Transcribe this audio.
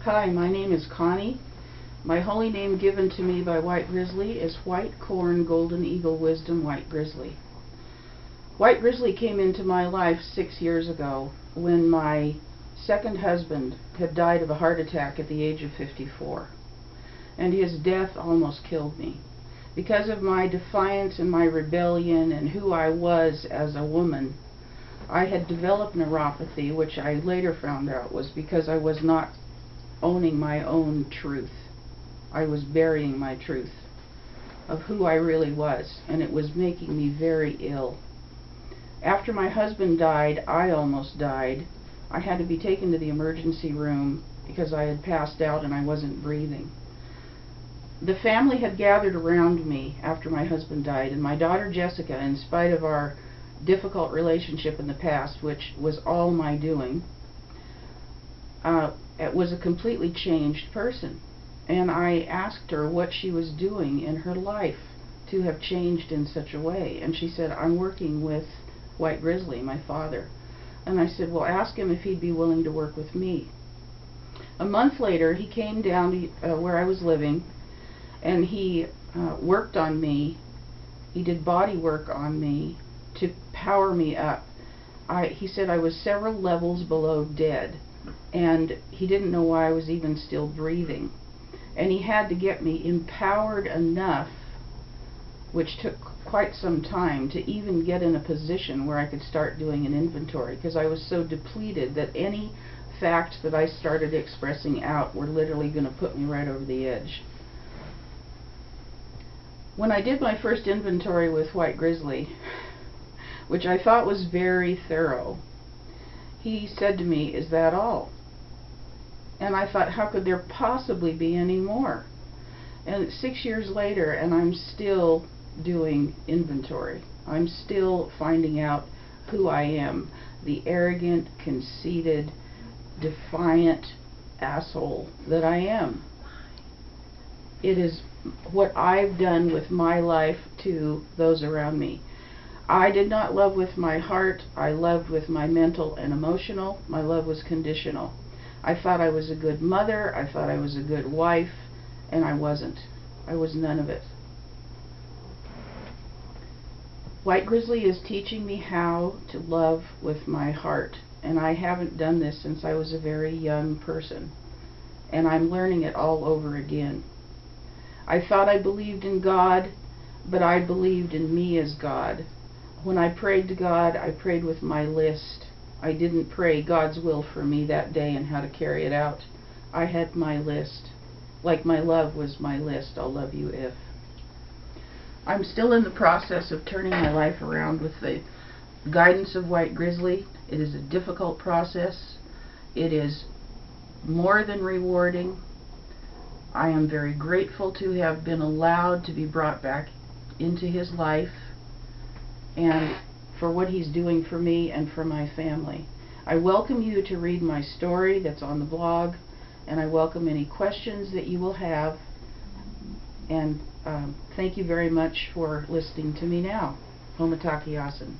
Hi, my name is Connie. My holy name given to me by White Grizzly is White Corn Golden Eagle Wisdom White Grizzly. White Grizzly came into my life 6 years ago when my second husband had died of a heart attack at the age of 54. And his death almost killed me. Because of my defiance and my rebellion and who I was as a woman, I had developed neuropathy, which I later found out was because I was not owning my own truth. I was burying my truth of who I really was, and it was making me very ill. After my husband died, I almost died. I had to be taken to the emergency room because I had passed out and I wasn't breathing. The family had gathered around me after my husband died, and my daughter Jessica, in spite of our difficult relationship in the past, which was all my doing, it was a completely changed person. And I asked her what she was doing in her life to have changed in such a way. And she said, I'm working with White Grizzly, my father. And I said, well, ask him if he'd be willing to work with me. A month later, he came down to where I was living, and he worked on me. He did body work on me to power me up. He said I was several levels below dead, and he didn't know why I was even still breathing. And he had to get me empowered enough, which took quite some time, to even get in a position where I could start doing an inventory, because I was so depleted that any facts that I started expressing out were literally going to put me right over the edge. When I did my first inventory with White Grizzly, which I thought was very thorough, he said to me, is that all? And I thought, how could there possibly be any more? And 6 years later, and I'm still doing inventory. I'm still finding out who I am. The arrogant, conceited, defiant asshole that I am. It is what I've done with my life to those around me. I did not love with my heart. I loved with my mental and emotional. My love was conditional. I thought I was a good mother. I thought I was a good wife, and I wasn't. I was none of it. White Grizzly is teaching me how to love with my heart, and I haven't done this since I was a very young person, and I'm learning it all over again. I thought I believed in God, but I believed in me as God. When I prayed to God, I prayed with my list. I didn't pray God's will for me that day and how to carry it out. I had my list. Like my love was my list. I'll love you if. I'm still in the process of turning my life around with the guidance of White Grizzly. It is a difficult process. It is more than rewarding. I am very grateful to have been allowed to be brought back into his life and for what he's doing for me and for my family. I welcome you to read my story that's on the blog, and I welcome any questions that you will have. And thank you very much for listening to me now. Homataki Asen.